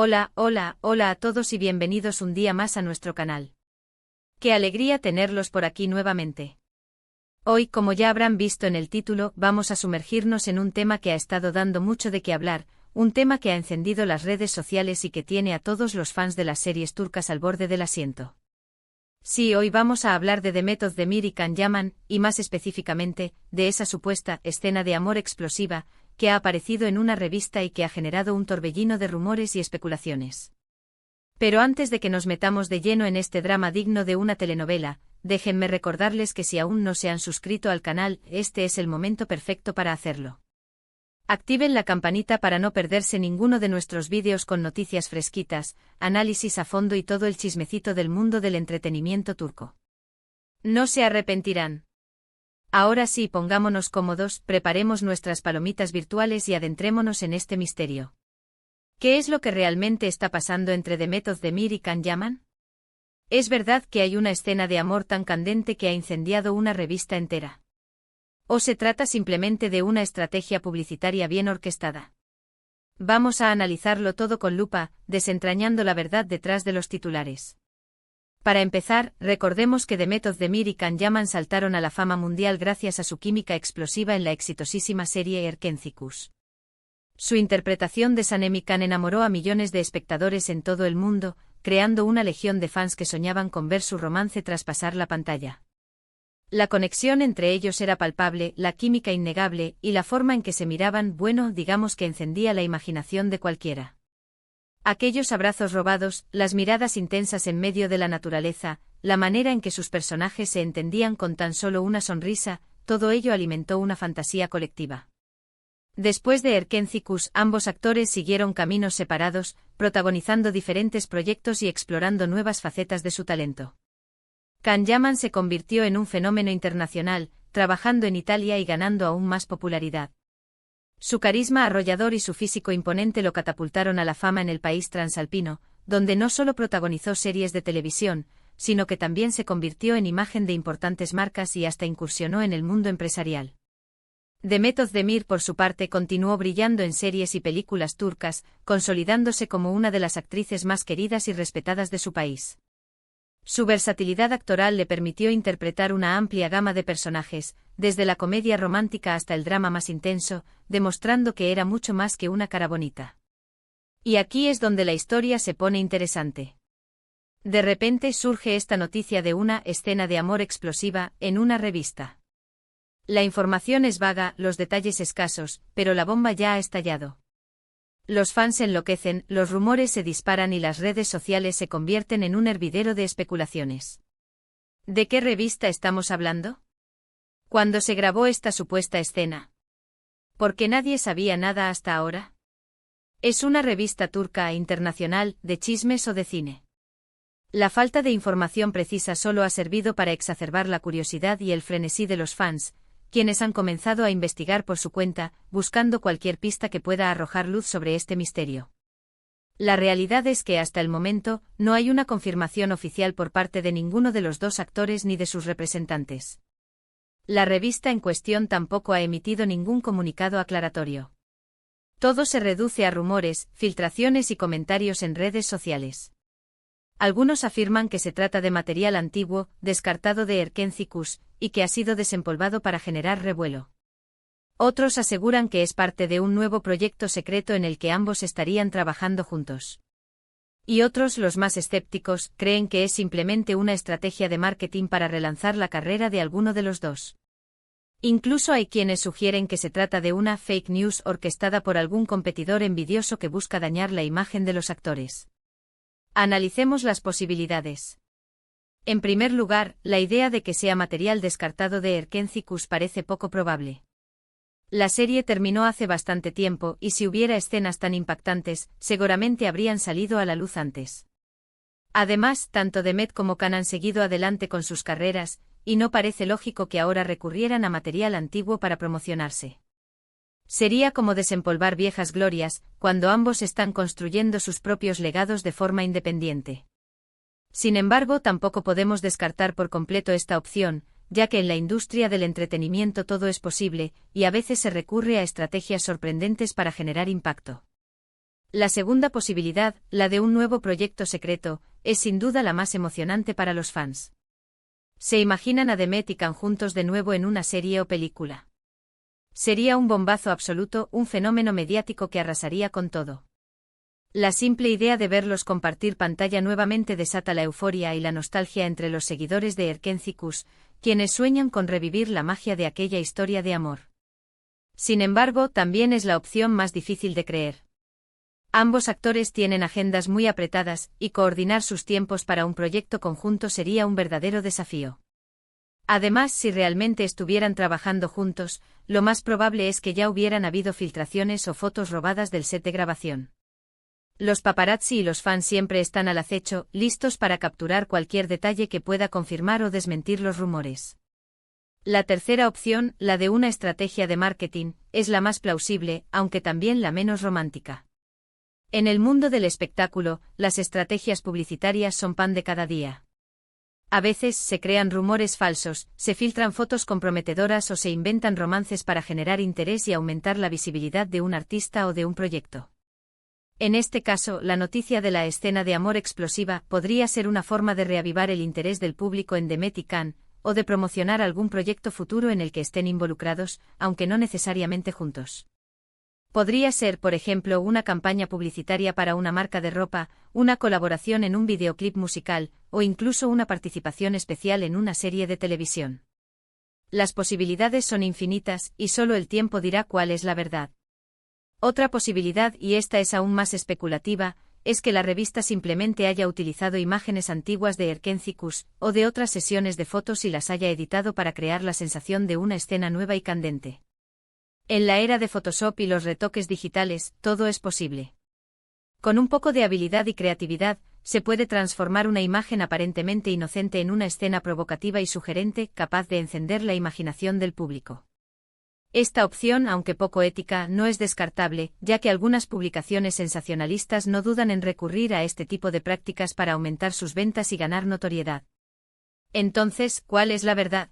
Hola, hola, hola a todos y bienvenidos un día más a nuestro canal. Qué alegría tenerlos por aquí nuevamente. Hoy, como ya habrán visto en el título, vamos a sumergirnos en un tema que ha estado dando mucho de qué hablar, un tema que ha encendido las redes sociales y que tiene a todos los fans de las series turcas al borde del asiento. Sí, hoy vamos a hablar de Demet Özdemir y Can Yaman, y más específicamente, de esa supuesta escena de amor explosiva, que ha aparecido en una revista y que ha generado un torbellino de rumores y especulaciones. Pero antes de que nos metamos de lleno en este drama digno de una telenovela, déjenme recordarles que si aún no se han suscrito al canal, este es el momento perfecto para hacerlo. Activen la campanita para no perderse ninguno de nuestros vídeos con noticias fresquitas, análisis a fondo y todo el chismecito del mundo del entretenimiento turco. No se arrepentirán. Ahora sí, pongámonos cómodos, preparemos nuestras palomitas virtuales y adentrémonos en este misterio. ¿Qué es lo que realmente está pasando entre Demet Özdemir y Can Yaman? ¿Es verdad que hay una escena de amor tan candente que ha incendiado una revista entera? ¿O se trata simplemente de una estrategia publicitaria bien orquestada? Vamos a analizarlo todo con lupa, desentrañando la verdad detrás de los titulares. Para empezar, recordemos que Demet Özdemir y Can Yaman saltaron a la fama mundial gracias a su química explosiva en la exitosísima serie Erkenci. Su interpretación de Sanem Can enamoró a millones de espectadores en todo el mundo, creando una legión de fans que soñaban con ver su romance traspasar la pantalla. La conexión entre ellos era palpable, la química innegable, y la forma en que se miraban, bueno, digamos que encendía la imaginación de cualquiera. Aquellos abrazos robados, las miradas intensas en medio de la naturaleza, la manera en que sus personajes se entendían con tan solo una sonrisa, todo ello alimentó una fantasía colectiva. Después de Erkenci, ambos actores siguieron caminos separados, protagonizando diferentes proyectos y explorando nuevas facetas de su talento. Can Yaman se convirtió en un fenómeno internacional, trabajando en Italia y ganando aún más popularidad. Su carisma arrollador y su físico imponente lo catapultaron a la fama en el país transalpino, donde no solo protagonizó series de televisión, sino que también se convirtió en imagen de importantes marcas y hasta incursionó en el mundo empresarial. Demet Özdemir, por su parte, continuó brillando en series y películas turcas, consolidándose como una de las actrices más queridas y respetadas de su país. Su versatilidad actoral le permitió interpretar una amplia gama de personajes, desde la comedia romántica hasta el drama más intenso, demostrando que era mucho más que una cara bonita. Y aquí es donde la historia se pone interesante. De repente surge esta noticia de una escena de amor explosiva en una revista. La información es vaga, los detalles escasos, pero la bomba ya ha estallado. Los fans enloquecen, los rumores se disparan y las redes sociales se convierten en un hervidero de especulaciones. ¿De qué revista estamos hablando? ¿Cuándo se grabó esta supuesta escena? ¿Por qué nadie sabía nada hasta ahora? ¿Es una revista turca internacional, de chismes o de cine? La falta de información precisa solo ha servido para exacerbar la curiosidad y el frenesí de los fans, quienes han comenzado a investigar por su cuenta, buscando cualquier pista que pueda arrojar luz sobre este misterio. La realidad es que hasta el momento, no hay una confirmación oficial por parte de ninguno de los dos actores ni de sus representantes. La revista en cuestión tampoco ha emitido ningún comunicado aclaratorio. Todo se reduce a rumores, filtraciones y comentarios en redes sociales. Algunos afirman que se trata de material antiguo, descartado de Erkenci, y que ha sido desempolvado para generar revuelo. Otros aseguran que es parte de un nuevo proyecto secreto en el que ambos estarían trabajando juntos. Y otros, los más escépticos, creen que es simplemente una estrategia de marketing para relanzar la carrera de alguno de los dos. Incluso hay quienes sugieren que se trata de una fake news orquestada por algún competidor envidioso que busca dañar la imagen de los actores. Analicemos las posibilidades. En primer lugar, la idea de que sea material descartado de Erkenci parece poco probable. La serie terminó hace bastante tiempo y si hubiera escenas tan impactantes, seguramente habrían salido a la luz antes. Además, tanto Demet como Can han seguido adelante con sus carreras, y no parece lógico que ahora recurrieran a material antiguo para promocionarse. Sería como desempolvar viejas glorias, cuando ambos están construyendo sus propios legados de forma independiente. Sin embargo, tampoco podemos descartar por completo esta opción, ya que en la industria del entretenimiento todo es posible, y a veces se recurre a estrategias sorprendentes para generar impacto. La segunda posibilidad, la de un nuevo proyecto secreto, es sin duda la más emocionante para los fans. Se imaginan a Demet y Can juntos de nuevo en una serie o película. Sería un bombazo absoluto, un fenómeno mediático que arrasaría con todo. La simple idea de verlos compartir pantalla nuevamente desata la euforia y la nostalgia entre los seguidores de Erkencikus, quienes sueñan con revivir la magia de aquella historia de amor. Sin embargo, también es la opción más difícil de creer. Ambos actores tienen agendas muy apretadas, y coordinar sus tiempos para un proyecto conjunto sería un verdadero desafío. Además, si realmente estuvieran trabajando juntos, lo más probable es que ya hubieran habido filtraciones o fotos robadas del set de grabación. Los paparazzi y los fans siempre están al acecho, listos para capturar cualquier detalle que pueda confirmar o desmentir los rumores. La tercera opción, la de una estrategia de marketing, es la más plausible, aunque también la menos romántica. En el mundo del espectáculo, las estrategias publicitarias son pan de cada día. A veces se crean rumores falsos, se filtran fotos comprometedoras o se inventan romances para generar interés y aumentar la visibilidad de un artista o de un proyecto. En este caso, la noticia de la escena de amor explosiva podría ser una forma de reavivar el interés del público en Demet y Can, o de promocionar algún proyecto futuro en el que estén involucrados, aunque no necesariamente juntos. Podría ser, por ejemplo, una campaña publicitaria para una marca de ropa, una colaboración en un videoclip musical, o incluso una participación especial en una serie de televisión. Las posibilidades son infinitas, y solo el tiempo dirá cuál es la verdad. Otra posibilidad, y esta es aún más especulativa, es que la revista simplemente haya utilizado imágenes antiguas de Erkencikus, o de otras sesiones de fotos y las haya editado para crear la sensación de una escena nueva y candente. En la era de Photoshop y los retoques digitales, todo es posible. Con un poco de habilidad y creatividad, se puede transformar una imagen aparentemente inocente en una escena provocativa y sugerente, capaz de encender la imaginación del público. Esta opción, aunque poco ética, no es descartable, ya que algunas publicaciones sensacionalistas no dudan en recurrir a este tipo de prácticas para aumentar sus ventas y ganar notoriedad. Entonces, ¿cuál es la verdad?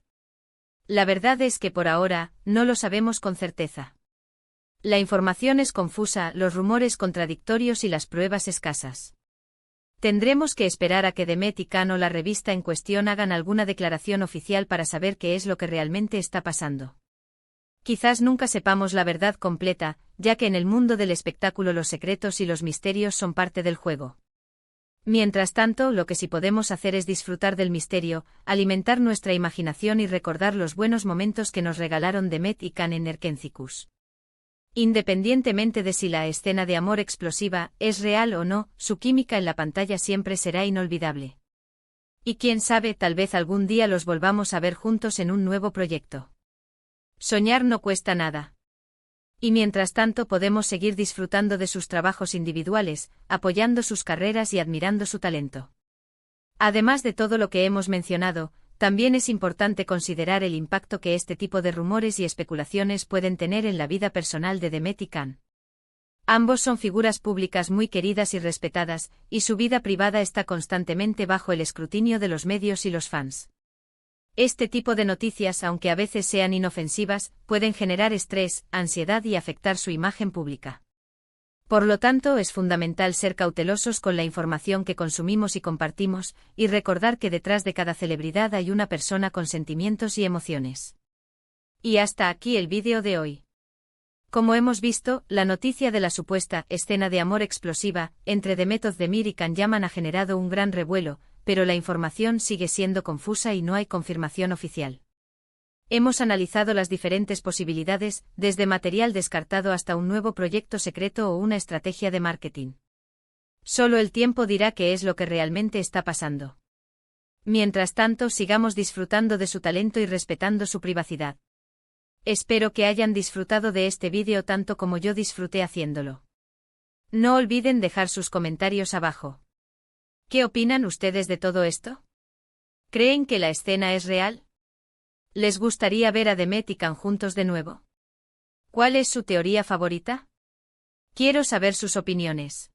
La verdad es que por ahora, no lo sabemos con certeza. La información es confusa, los rumores contradictorios y las pruebas escasas. Tendremos que esperar a que Demet y Can o la revista en cuestión hagan alguna declaración oficial para saber qué es lo que realmente está pasando. Quizás nunca sepamos la verdad completa, ya que en el mundo del espectáculo los secretos y los misterios son parte del juego. Mientras tanto, lo que sí podemos hacer es disfrutar del misterio, alimentar nuestra imaginación y recordar los buenos momentos que nos regalaron Demet y Can en Erkencikus. Independientemente de si la escena de amor explosiva es real o no, su química en la pantalla siempre será inolvidable. Y quién sabe, tal vez algún día los volvamos a ver juntos en un nuevo proyecto. Soñar no cuesta nada. Y mientras tanto podemos seguir disfrutando de sus trabajos individuales, apoyando sus carreras y admirando su talento. Además de todo lo que hemos mencionado, también es importante considerar el impacto que este tipo de rumores y especulaciones pueden tener en la vida personal de Demet y Can. Ambos son figuras públicas muy queridas y respetadas, y su vida privada está constantemente bajo el escrutinio de los medios y los fans. Este tipo de noticias, aunque a veces sean inofensivas, pueden generar estrés, ansiedad y afectar su imagen pública. Por lo tanto, es fundamental ser cautelosos con la información que consumimos y compartimos, y recordar que detrás de cada celebridad hay una persona con sentimientos y emociones. Y hasta aquí el vídeo de hoy. Como hemos visto, la noticia de la supuesta escena de amor explosiva entre Demet Özdemir y Can Yaman ha generado un gran revuelo, pero la información sigue siendo confusa y no hay confirmación oficial. Hemos analizado las diferentes posibilidades, desde material descartado hasta un nuevo proyecto secreto o una estrategia de marketing. Solo el tiempo dirá qué es lo que realmente está pasando. Mientras tanto, sigamos disfrutando de su talento y respetando su privacidad. Espero que hayan disfrutado de este vídeo tanto como yo disfruté haciéndolo. No olviden dejar sus comentarios abajo. ¿Qué opinan ustedes de todo esto? ¿Creen que la escena es real? ¿Les gustaría ver a Demet y Can juntos de nuevo? ¿Cuál es su teoría favorita? Quiero saber sus opiniones.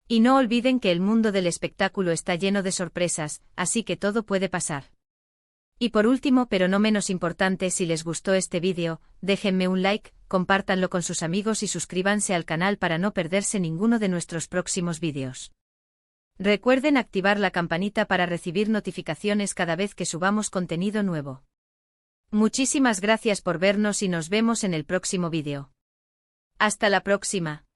Y no olviden que el mundo del espectáculo está lleno de sorpresas, así que todo puede pasar. Y por último, pero no menos importante, si les gustó este vídeo, déjenme un like, compártanlo con sus amigos y suscríbanse al canal para no perderse ninguno de nuestros próximos vídeos. Recuerden activar la campanita para recibir notificaciones cada vez que subamos contenido nuevo. Muchísimas gracias por vernos y nos vemos en el próximo vídeo. Hasta la próxima.